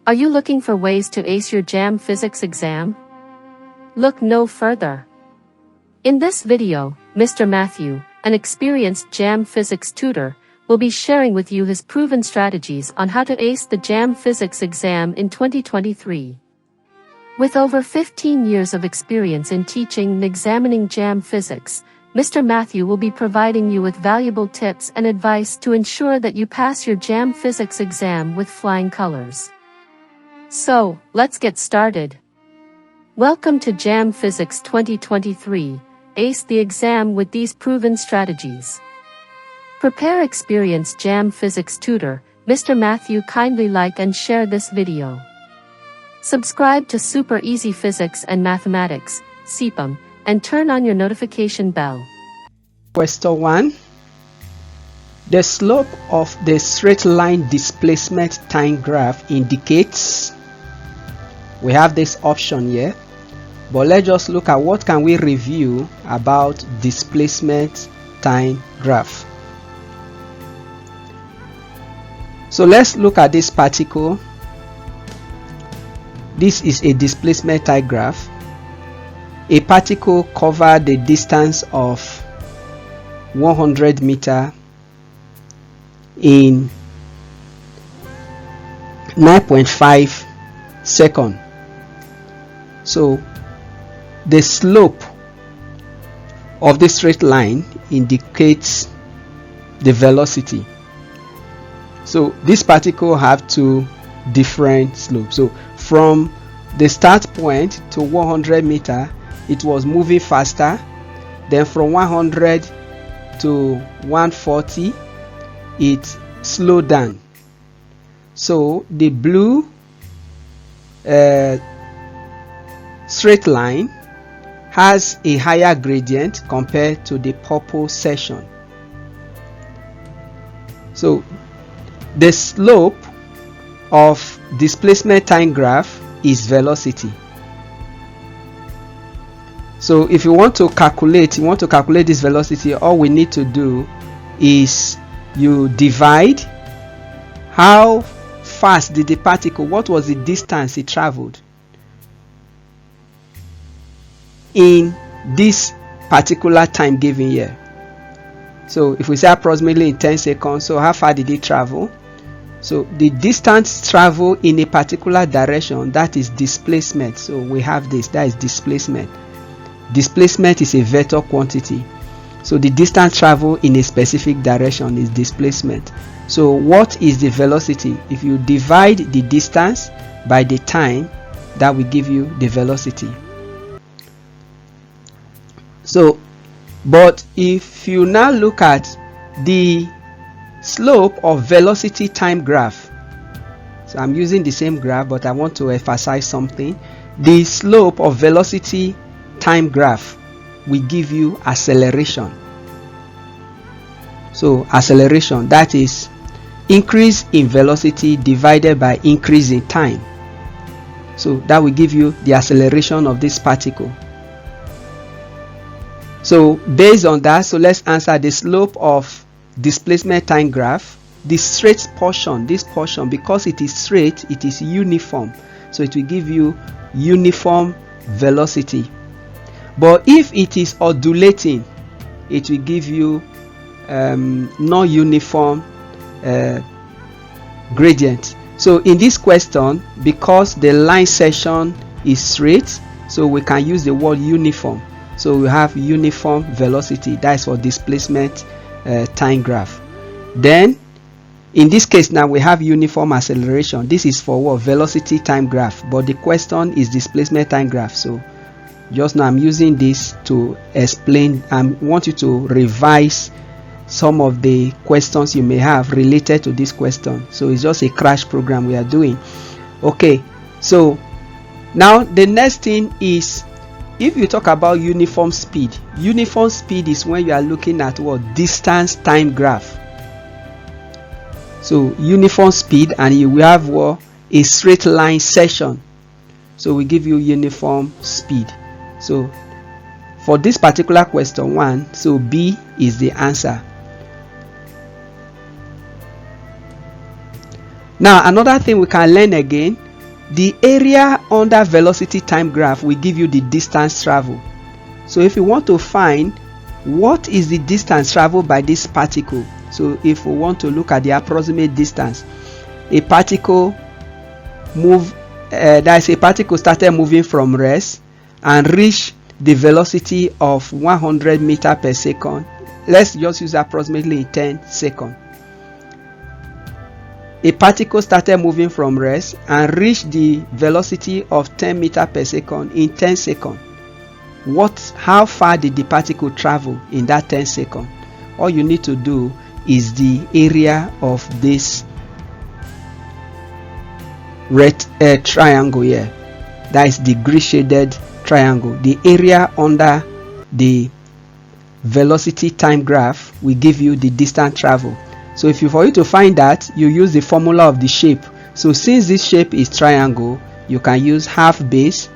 Are you looking for ways to ace your Jamb physics exam? Look no further. In this video, Mr. Matthew, an experienced Jamb physics tutor, will be sharing with you his proven strategies on how to ace the Jamb physics exam in 2023. With over 15 years of experience in teaching and examining Jamb physics, Mr. Matthew will be providing you with valuable tips and advice to ensure that you pass your Jamb physics exam with flying colors. So, let's get started. Welcome to Jamb Physics 2023, ace the exam with these proven strategies. Prepare experienced Jamb physics tutor, Mr. Matthew, kindly like and share this video. Subscribe to Super Easy Physics and Mathematics, CPM, and turn on your notification bell. Question 1. The slope of the straight line displacement time graph indicates. We have this option here, but let's just look at what can we review about displacement time graph. So let's look at this particle. This is a displacement time graph. A particle covered the distance of 100 meters in 9.5 seconds. So the slope of the straight line indicates the velocity. So this particle have two different slopes. So from the start point to 100 meters, it was moving faster. Then from 100 to 140, it slowed down. So the blue straight line has a higher gradient compared to the purple section. So the slope of displacement time graph is velocity. So if you want to calculate this velocity, all we need to do is you divide how fast did the particle, what was the distance it traveled in this particular time given here. So if we say approximately in 10 seconds, so how far did it travel? So the distance traveled in a particular direction, that is displacement. So we have this, that is displacement. Displacement is a vector quantity. So the distance traveled in a specific direction is displacement. So what is the velocity? If you divide the distance by the time, that will give you the velocity. So, but if you now look at the slope of velocity time graph, so I'm using the same graph, but I want to emphasize something. The slope of velocity time graph will give you acceleration. So acceleration, that is increase in velocity divided by increase in time. So that will give you the acceleration of this particle. So based on that, so let's answer the slope of displacement time graph. The straight portion, this portion, because it is straight, it is uniform. So it will give you uniform velocity. But if it is undulating, it will give you non-uniform gradient. So in this question, because the line section is straight, so we can use the word uniform. So we have uniform velocity. That is for displacement time graph. Then in this case now we have uniform acceleration. This is for what? Velocity time graph. But the question is displacement time graph. So just now I'm using this to explain. I want you to revise some of the questions you may have related to this question. So it's just a crash program we are doing. Okay, so now the next thing is, if you talk about uniform speed is when you are looking at what? Distance time graph. So uniform speed, and you will have what? A straight line section. So we give you uniform speed. So for this particular question 1, so B is the answer. Now another thing we can learn again, The area under velocity time graph will give you the distance traveled. So if you want to find what is the distance traveled by this particle, so if we want to look at the approximate distance, a particle started moving from rest and reached the velocity of 100 meters per second. Let's just use approximately 10 seconds. A particle started moving from rest and reached the velocity of 10 meters per second in 10 seconds. How far did the particle travel in that 10 seconds? All you need to do is the area of this red triangle here. That is the green shaded triangle. The area under the velocity time graph will give you the distance travel. So for you to find that, you use the formula of the shape. So since this shape is triangle, you can use half base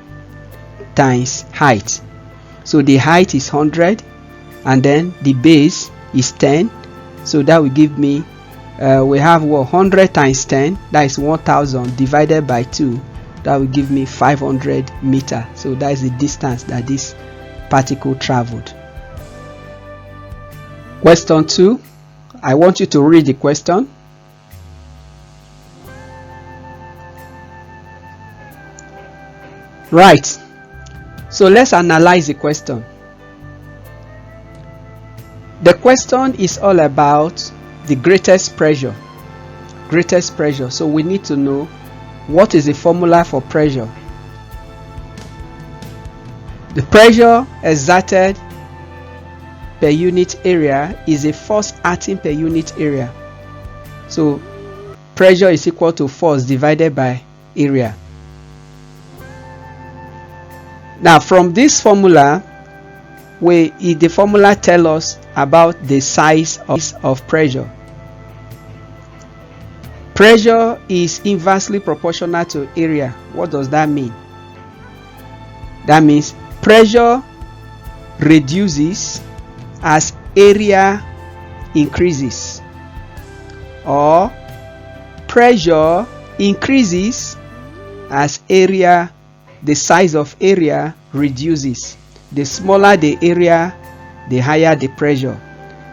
times height. So the height is 100 and then the base is 10. So that will give me we have 100 times 10, that is 1000 divided by 2, that will give me 500 meters. So that is the distance that this particle traveled. Question 2. I want you to read the question. Right. So let's analyze the question. The question is all about the greatest pressure. Greatest pressure. So we need to know what is the formula for pressure. The pressure exerted per unit area is a force acting per unit area. So pressure is equal to force divided by area. Now from this formula, the formula tells us about the size of pressure. Pressure is inversely proportional to area. What does that mean? That means pressure reduces as area increases, or pressure increases as the size of area reduces. The smaller the area, the higher the pressure.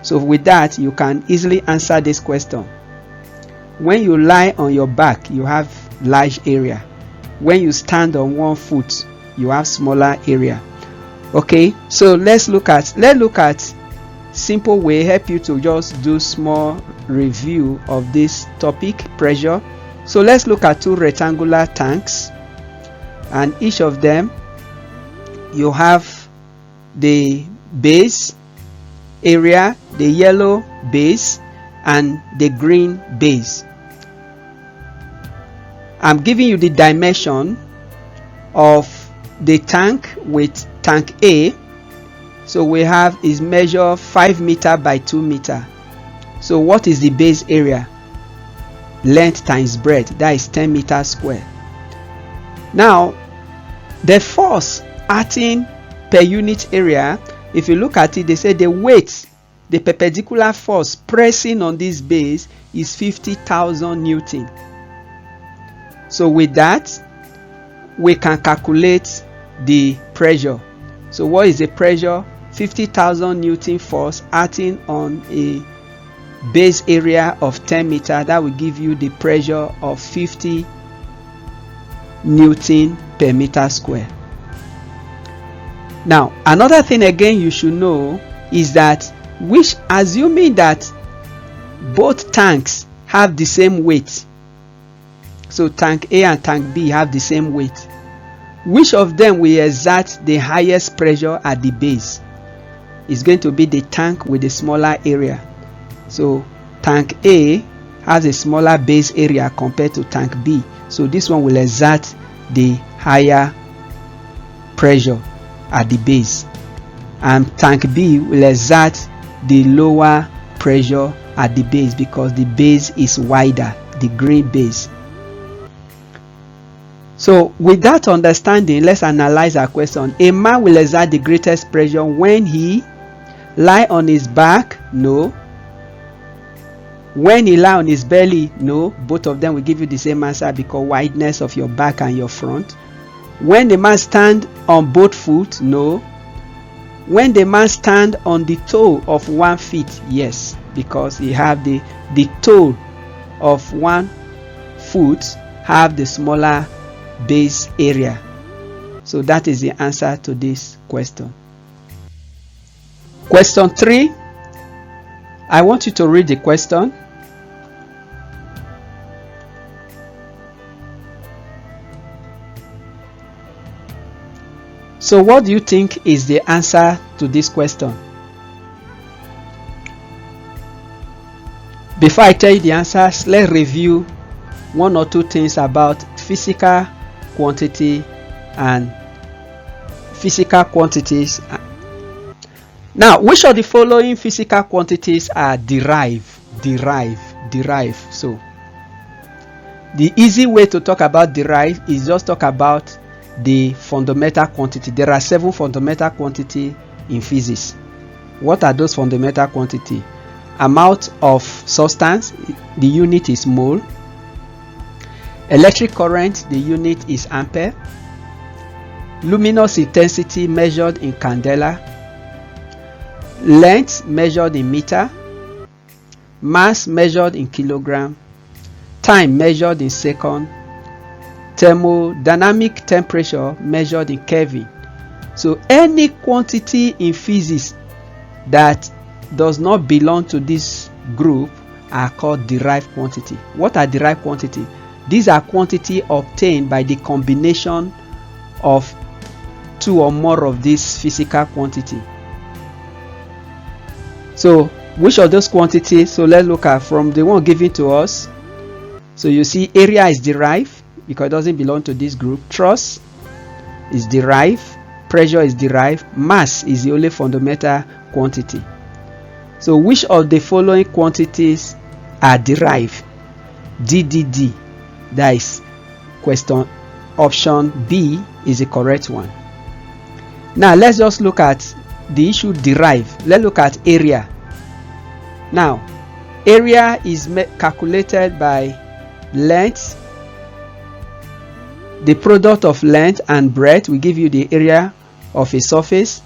So with that, you can easily answer this question. When you lie on your back, you have large area. When you stand on one foot, you have smaller area. Okay, so let's look at simple way help you to just do small review of this topic, pressure. So let's look at two rectangular tanks, and each of them you have the base area, the yellow base and the green base. I'm giving you the dimension of the tank with tank A. So we have is measure 5 meter by 2 meter. So what is the base area? Length times breadth, that is 10 meters square. Now the force acting per unit area, if you look at it, they say the weight, the perpendicular force pressing on this base is 50,000 Newton. So with that, we can calculate the pressure. So what is the pressure? 50,000 Newton force acting on a base area of 10 meter. That will give you the pressure of 50 Newton per meter square. Now another thing again you should know is that assuming that both tanks have the same weight, so tank A and tank B have the same weight, which of them will exert the highest pressure at the base? It's going to be the tank with the smaller area. So tank A has a smaller base area compared to tank B, so this one will exert the higher pressure at the base, and tank B will exert the lower pressure at the base because the base is wider, the green base. So with that understanding, let's analyze our question. A man will exert the greatest pressure when he lie on his back? No. When he lie on his belly, no, both of them will give you the same answer because wideness of your back and your front. When the man stand on both foot, no. When the man stand on the toe of one foot, yes, because he have the toe of one foot have the smaller base area. So that is the answer to this question. Question 3. I want you to read the question. So what do you think is the answer to this question? Before I tell you the answers, let's review one or two things about physical quantity and physical quantities. Now, which of the following physical quantities are derived? So, the easy way to talk about derived is just talk about the fundamental quantity. There are 7 fundamental quantities in physics. What are those fundamental quantities? Amount of substance, the unit is mole. Electric current, the unit is ampere. Luminous intensity measured in candela. Length measured in meter. Mass measured in kilogram. Time measured in second. Thermodynamic temperature measured in Kelvin. So any quantity in physics that does not belong to this group are called derived quantity. What are derived quantity? These are quantity obtained by the combination of 2 or more of this physical quantity. So which of those quantities? So let's look at from the one given to us. So you see area is derived because it doesn't belong to this group. Thrust is derived. Pressure is derived. Mass is the only fundamental quantity. So which of the following quantities are derived? DDD. That is question option B is the correct one. Now let's just look at the issue derived. Let's look at area. Now area is calculated by length. The product of length and breadth will give you the area of a surface,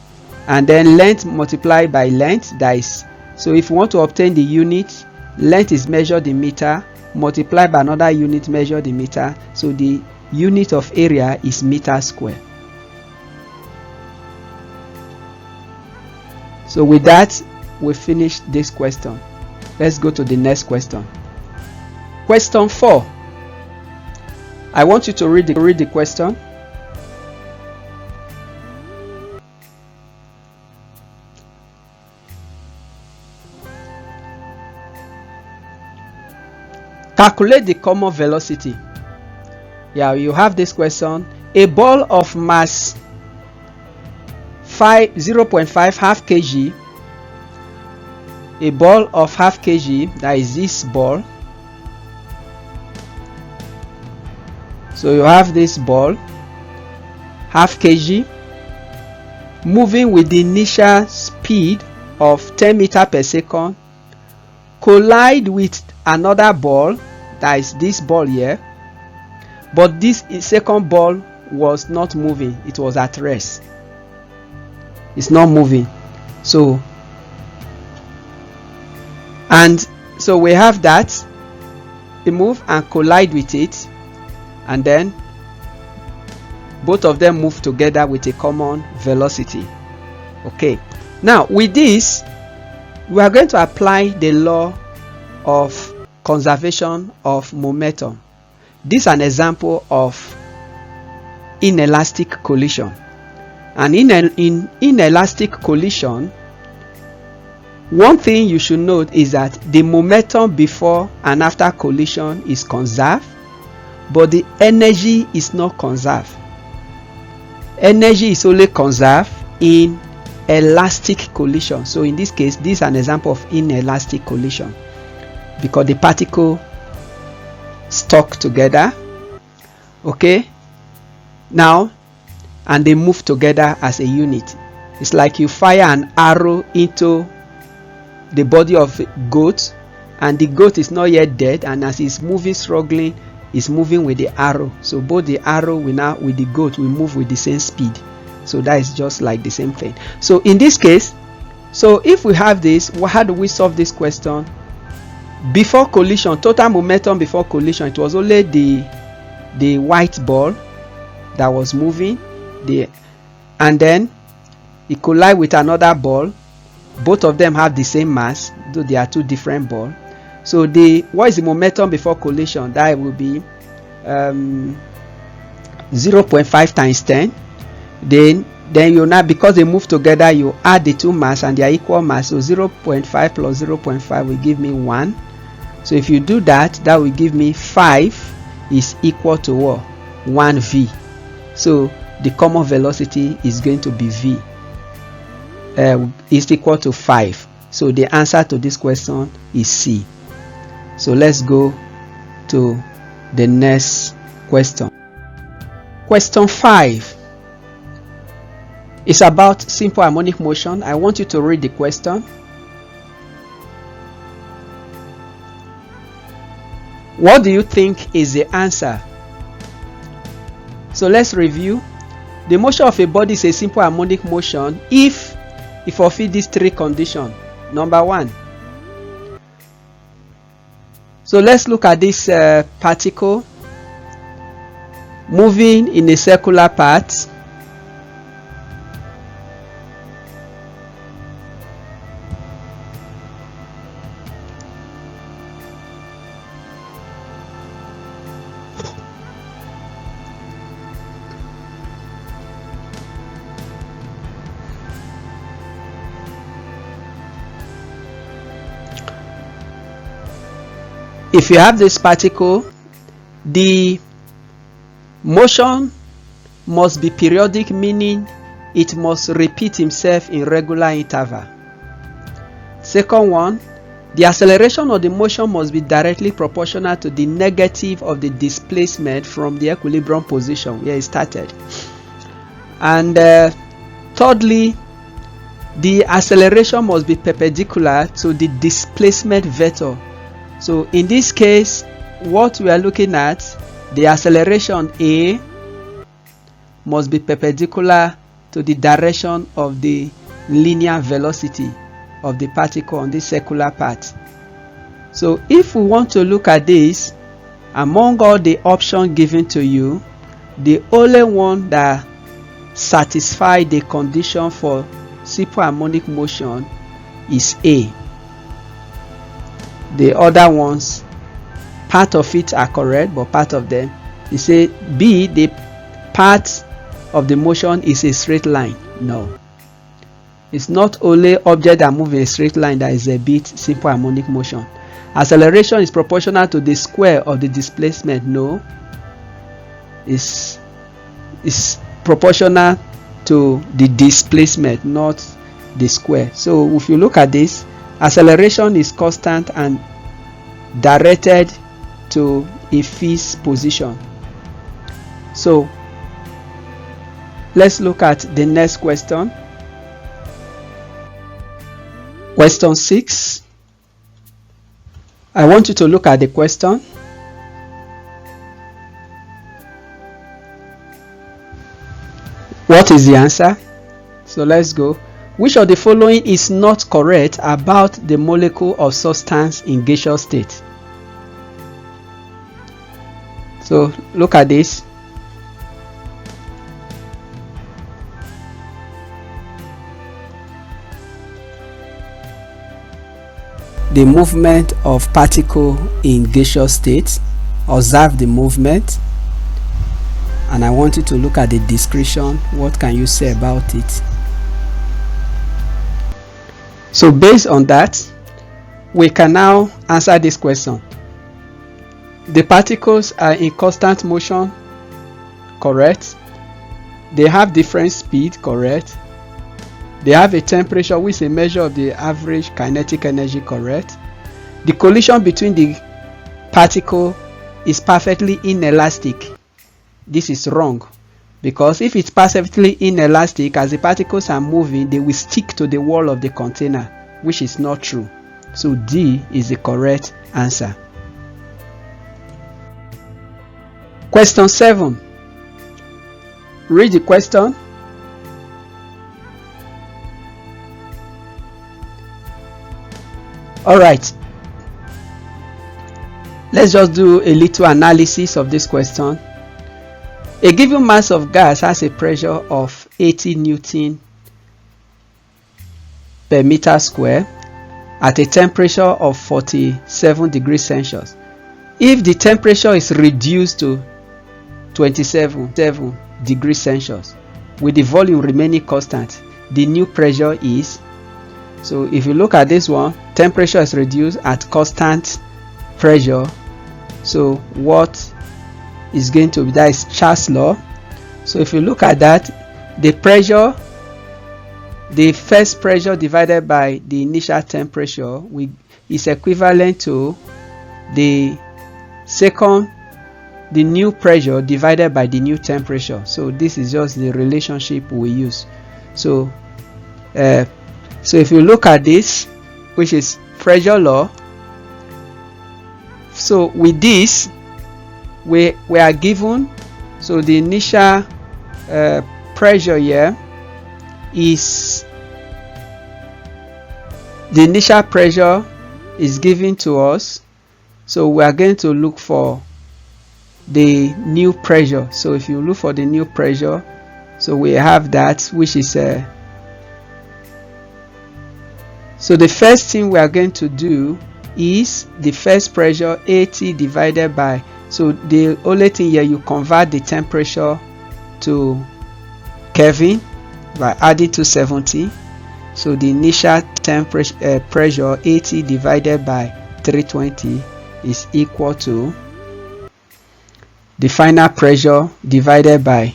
and then length multiplied by length. That is, so if you want to obtain the unit, length is measured in meter multiplied by another unit measured in meter. So the unit of area is meter square. So with that, we finished this question. Let's go to the next question. Question 4. I want you to read the question. Calculate the common velocity. Yeah, you have this question. A ball of mass 0.5 half kg. A ball of half kg, that is this ball. So you have this ball, half kg, moving with the initial speed of 10 meters per second, collide with another ball, that is this ball here, but this second ball was not moving, it was at rest. It's not moving. So we have that, they move and collide with it, and then both of them move together with a common velocity. Okay, now with this we are going to apply the law of conservation of momentum. This is an example of inelastic collision, and in inelastic collision, one thing you should note is that the momentum before and after collision is conserved, but the energy is not conserved. Energy is only conserved in elastic collision. So in this case, this is an example of inelastic collision because the particle stuck together. Okay, now, and they move together as a unit. It's like you fire an arrow into the body of a goat and the goat is not yet dead, and as it's moving, struggling, it's moving with the arrow. So both the arrow will now with the goat will move with the same speed. So that is just like the same thing. So in this case, so if we have this, how do we solve this question? Before collision, total momentum before collision, it was only the white ball that was moving, and then it collide with another ball. Both of them have the same mass, though they are two different balls. So what is the momentum before collision? That will be 0.5 times 10. Then you now, because they move together, you add the two mass and they are equal mass. So 0.5 plus 0.5 will give me 1. So if you do that, that will give me 5 is equal to what? 1 v. So the common velocity is going to be v. Is equal to 5. So the answer to this question is C. So let's go to the next question. Question 5 is about simple harmonic motion. I want you to read the question. What do you think is the answer? So let's review. The motion of a body is a simple harmonic motion if it fulfills these three conditions. Number 1. So let's look at this particle moving in a circular path. If you have this particle, the motion must be periodic, meaning it must repeat itself in regular interval. Second one, the acceleration of the motion must be directly proportional to the negative of the displacement from the equilibrium position where it started. And thirdly, the acceleration must be perpendicular to the displacement vector. So in this case, what we are looking at, the acceleration A must be perpendicular to the direction of the linear velocity of the particle on this circular path. So if we want to look at this, among all the options given to you, the only one that satisfies the condition for simple harmonic motion is A. The other ones, part of it are correct, but part of them, you say B, the part of the motion is a straight line. No, it's not only object that move in a straight line that is a bit simple harmonic motion. Acceleration is proportional to the square of the displacement. No, it's proportional to the displacement, not the square. So if you look at this, acceleration is constant and directed to a fixed position. So let's look at the next question. Question 6. I want you to look at the question. What is the answer? So let's go. Which of the following is not correct about the molecule of substance in gaseous state? So look at this. The movement of particle in gaseous state. Observe the movement. And I want you to look at the description. What can you say about it? So based on that, we can now answer this question. The particles are in constant motion, correct? They have different speed, correct? They have a temperature which is a measure of the average kinetic energy, correct? The collision between the particle is perfectly inelastic. This is wrong, because if it's perfectly inelastic, as the particles are moving, they will stick to the wall of the container, which is not true. So D is the correct answer. Question 7. Read the question. Alright, let's just do a little analysis of this question. A given mass of gas has a pressure of 80 Newton per meter square at a temperature of 47 degrees Celsius. If the temperature is reduced to 27 degrees Celsius with the volume remaining constant, the new pressure is. So if you look at this one, temperature is reduced at constant pressure. So what is going to be, that is Charles' law. So if you look at that, the pressure, the first pressure divided by the initial temperature is equivalent to the new pressure divided by the new temperature. So this is just the relationship we use. So if you look at this, which is pressure law, so with this we are given, so the initial pressure here is, the initial pressure is given to us, so we are going to look for the new pressure. So if you look for the new pressure, so we have that, which is so the first thing we are going to do is the first pressure 80 divided by, so the only thing here, you convert the temperature to Kelvin by adding 270. So the initial temperature pressure 80 divided by 320 is equal to the final pressure divided by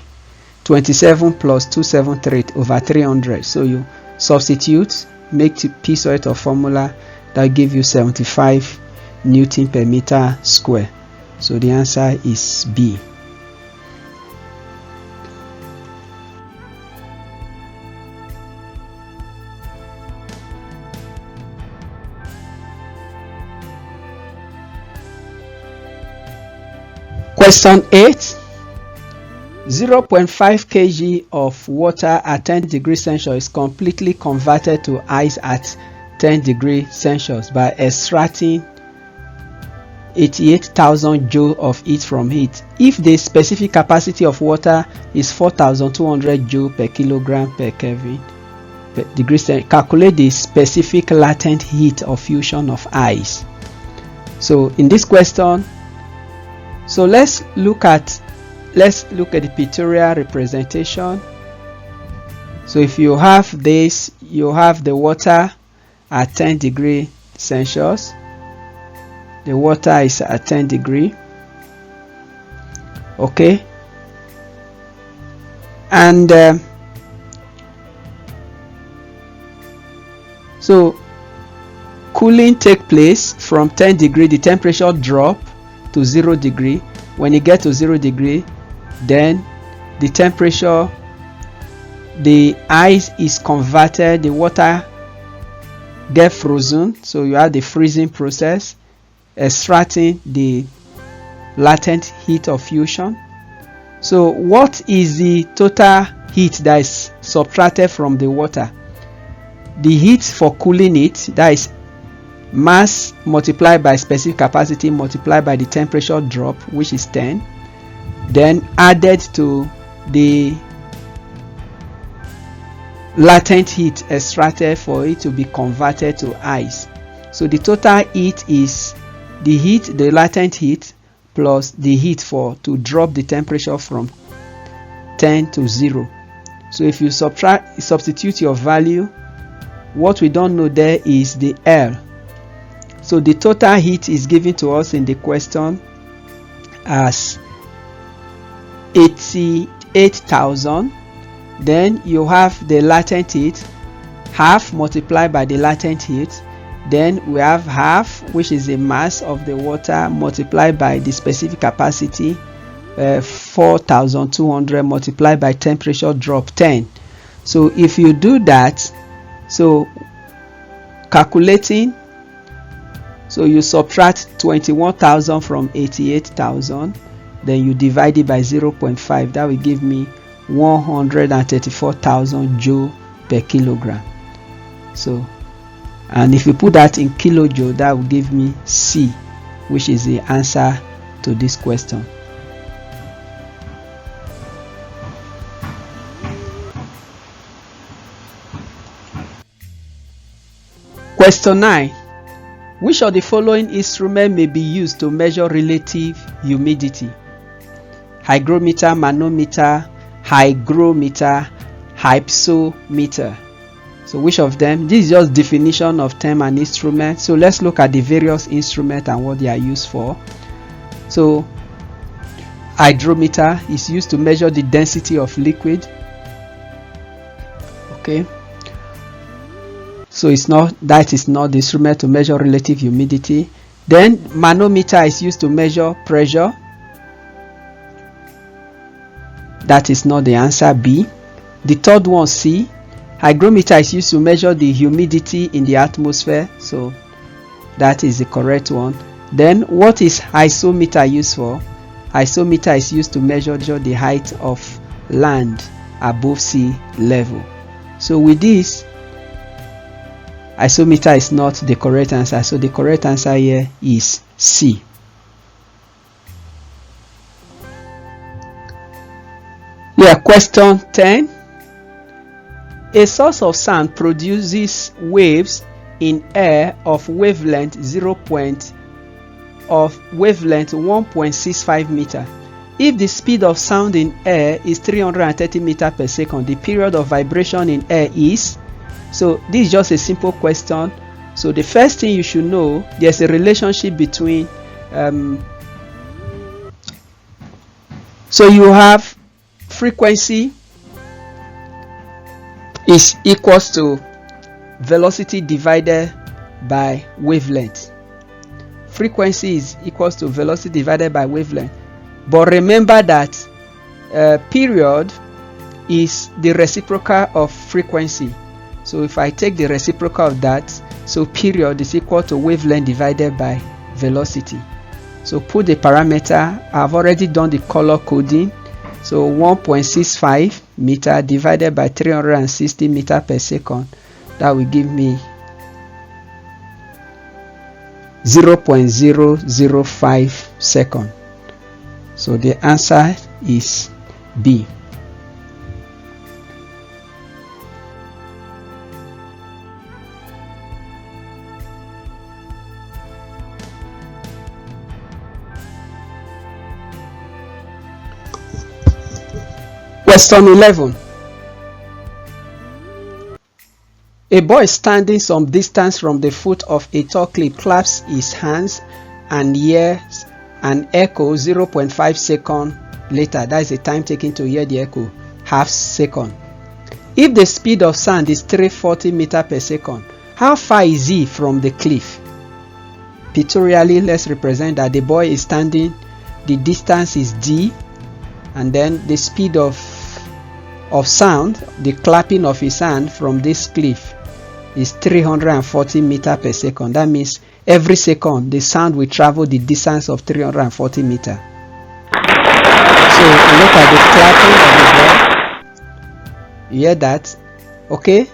27 plus 273 over 300. So you substitute, make the p squared of formula, that give you 75 Newton per meter square. So the answer is B. Question 8. 0.5 kg of water at 10 degrees Celsius is completely converted to ice at 10 degrees Celsius by extracting 88,000 joule of heat from it. If the specific capacity of water is 4,200 joule per kilogram per Kelvin per degree Celsius, calculate the specific latent heat of fusion of ice. So in this question, so let's look at the pictorial representation. So if you have this, you have the water at 10 degrees Celsius. The water is at 10 degree. Okay. And so cooling take place from 10 degree, the temperature drop to 0 degree. When you get to 0 degree, then the temperature, the ice is converted, the water get frozen, so you have the freezing process, extracting the latent heat of fusion. So what is the total heat that is subtracted from the water? The heat for cooling it, that is mass multiplied by specific capacity multiplied by the temperature drop, which is 10, then added to the latent heat extracted for it to be converted to ice. So the total heat is the heat, the latent heat, plus the heat to drop the temperature from 10 to 0. So if you substitute your value, what we don't know there is the L. So the total heat is given to us in the question as 88,000. Then you have the latent heat, half multiplied by the latent heat. Then we have half, which is the mass of the water, multiplied by the specific capacity, 4,200 multiplied by temperature drop 10. So if you do that, so calculating So you subtract 21,000 from 88,000, then you divide it by 0.5. That will give me 134,000 joule per kilogram. So, and if you put that in kilojoule, that will give me C, which is the answer to this question. Question 9. Which of the following instruments may be used to measure relative humidity? Hygrometer, manometer, hygrometer, hypsometer. So which of them? This is just definition of term and instrument. So let's look at the various instruments and what they are used for. So hydrometer is used to measure the density of liquid. Okay. So that is not the instrument to measure relative humidity. Then manometer is used to measure pressure. That is not the answer, B. The third one, C. Hygrometer is used to measure the humidity in the atmosphere. So that is the correct one. Then what is hypsometer used for? Hypsometer is used to measure the height of land above sea level. So with this, hypsometer is not the correct answer. So the correct answer here is C. Yeah, question 10. A source of sound produces waves in air of wavelength 1.65 meter. If the speed of sound in air is 330 meter per second, the period of vibration in air is. So this is just a simple question. So the first thing you should know, there's a relationship between so you have frequency is equals to velocity divided by wavelength. Frequency is equals to velocity divided by wavelength. But remember that period is the reciprocal of frequency. So if I take the reciprocal of that, so period is equal to wavelength divided by velocity. So put the parameter. I've already done the color coding. So 1.65 meter divided by 360 meter per second. That will give me 0.005 second. So the answer is B. Question 11. A boy standing some distance from the foot of a tall cliff claps his hands and hears an echo 0.5 seconds later. That is the time taken to hear the echo, half second. If the speed of sound is 340 meters per second, how far is he from the cliff? Pictorially, let's represent that the boy is standing, the distance is d, and then the speed of sound, the clapping of his hand from this cliff is 340 meters per second. That means every second the sound will travel the distance of 340 meters. So look at the clapping of the ball. You hear that? Okay.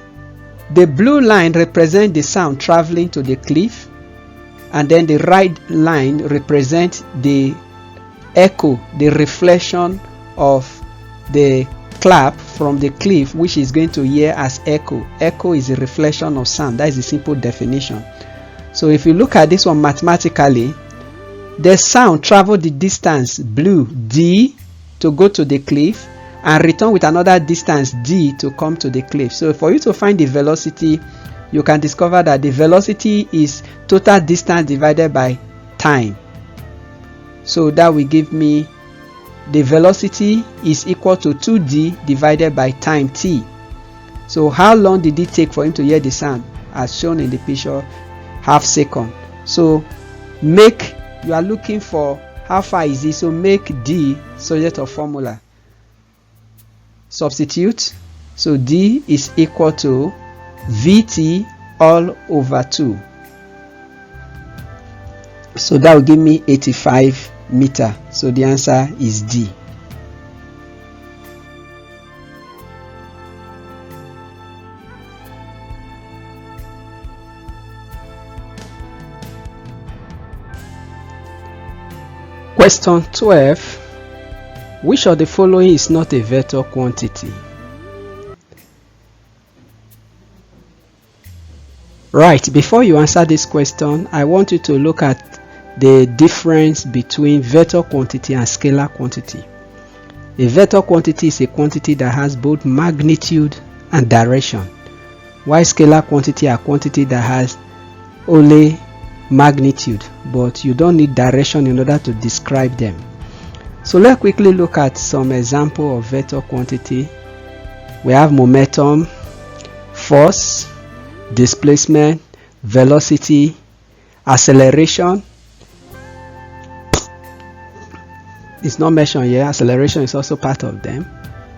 The blue line represents the sound traveling to the cliff, and then the red line represents the echo, the reflection of the clap from the cliff, which is going to hear as echo. Echo is a reflection of sound. That is a simple definition. So if you look at this one mathematically, the sound traveled the distance blue d to go to the cliff and return with another distance d to come to the cliff. So for you to find the velocity, you can discover that the velocity is total distance divided by time. So that will give me the velocity is equal to 2d divided by time t. So how long did it take for him to hear the sound? As shown in the picture, half second. So you are looking for how far is it, so make d subject of formula. Substitute. So d is equal to vt all over 2. So that will give me 85 meter. So the answer is D. Question 12. Which of the following is not a vector quantity? Right, before you answer this question, I want you to look at the difference between vector quantity and scalar quantity. A vector quantity is a quantity that has both magnitude and direction, while scalar quantity are quantity that has only magnitude, but you don't need direction in order to describe them. So let's quickly look at some example of vector quantity. We have momentum, force, displacement, velocity, acceleration. It's not mentioned here. Acceleration is also part of them.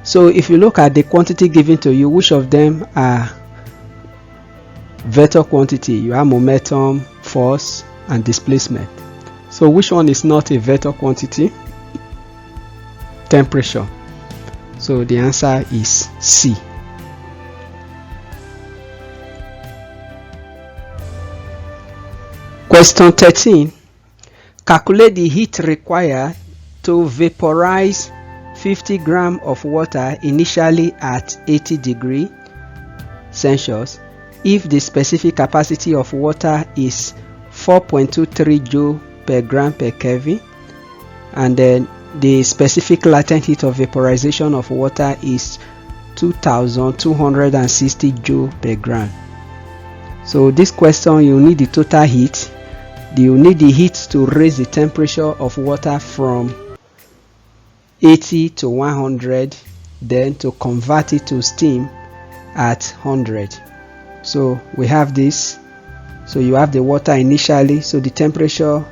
So if you look at the quantity given to you, which of them are vector quantity? You have momentum, force, and displacement. So which one is not a vector quantity? Temperature. So the answer is C. Question 13. Calculate the heat required to vaporize 50 grams of water initially at 80 degrees Celsius if the specific capacity of water is 4.23 joule per gram per Kelvin, and then the specific latent heat of vaporization of water is 2260 joule per gram. So this question, you need the total heat. You need the heat to raise the temperature of water from 80 to 100, then to convert it to steam at 100. So we have this. So you have the water initially, so the temperature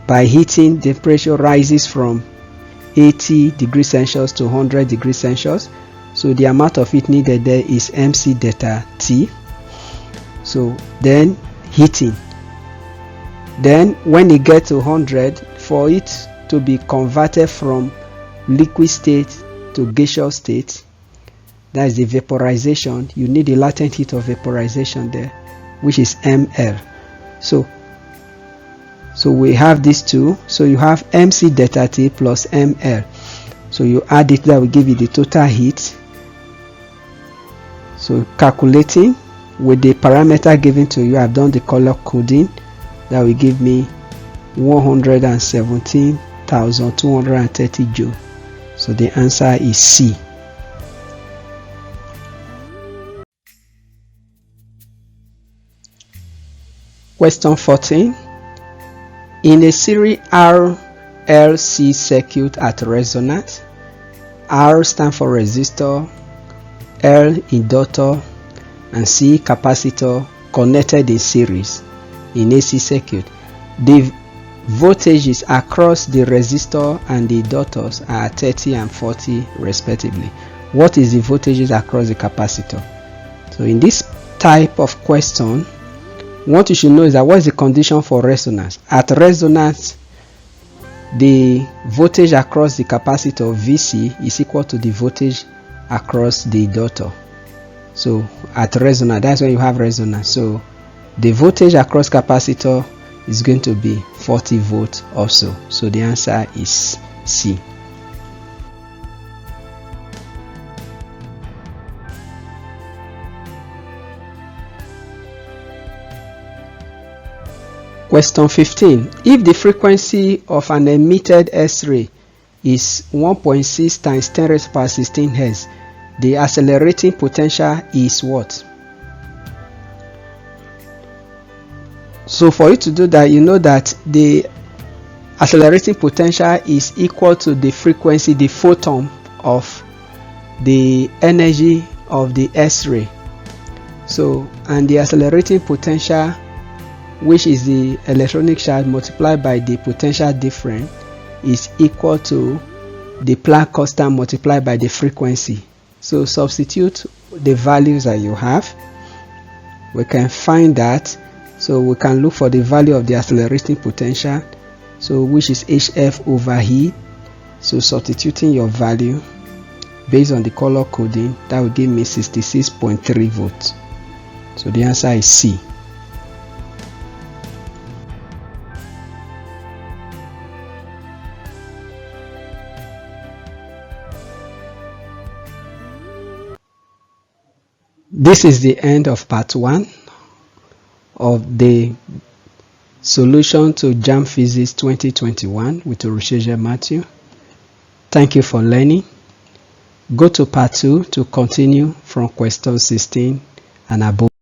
by heating, the temperature rises from 80 degrees Celsius to 100 degrees Celsius. So the amount of heat needed there is MC delta T. So then heating. Then when it gets to 100, for it to be converted from liquid state to gaseous state, that is the vaporization, you need the latent heat of vaporization there, which is mL. So we have these two. So you have MC delta T plus mL. So you add it, that will give you the total heat. So calculating with the parameter given to you, I've done the color coding. That will give me 117,230 joule. So the answer is C. Question 14. In a series RLC circuit at resonance, R stands for resistor, L inductor, and C capacitor connected in series in AC circuit. The voltages across the resistor and the inductors are 30 and 40 respectively. What is the voltages across the capacitor? So in this type of question, what you should know is that what is the condition for resonance? At resonance, the voltage across the capacitor VC is equal to the voltage across the inductor. So at resonance, that's when you have resonance. So the voltage across capacitor is going to be 40 volts also. So the answer is C. Question 15. If the frequency of an emitted X-ray is 1.6 times 10 raised to power 16 Hz, the accelerating potential is what? So for you to do that, you know that the accelerating potential is equal to the frequency, the photon of the energy of the X-ray. So, and the accelerating potential, which is the electronic charge multiplied by the potential difference, is equal to the Planck constant multiplied by the frequency. So substitute the values that you have. We can find that So we can look for the value of the accelerating potential, so which is HF over E. So substituting your value based on the color coding, that will give me 66.3 volts. So the answer is C. This is the end of part 1 of the solution to Jamb Physics 2021 with Olusegun Matthew. Thank you for learning. Go to part 2 to continue from question 16 and above.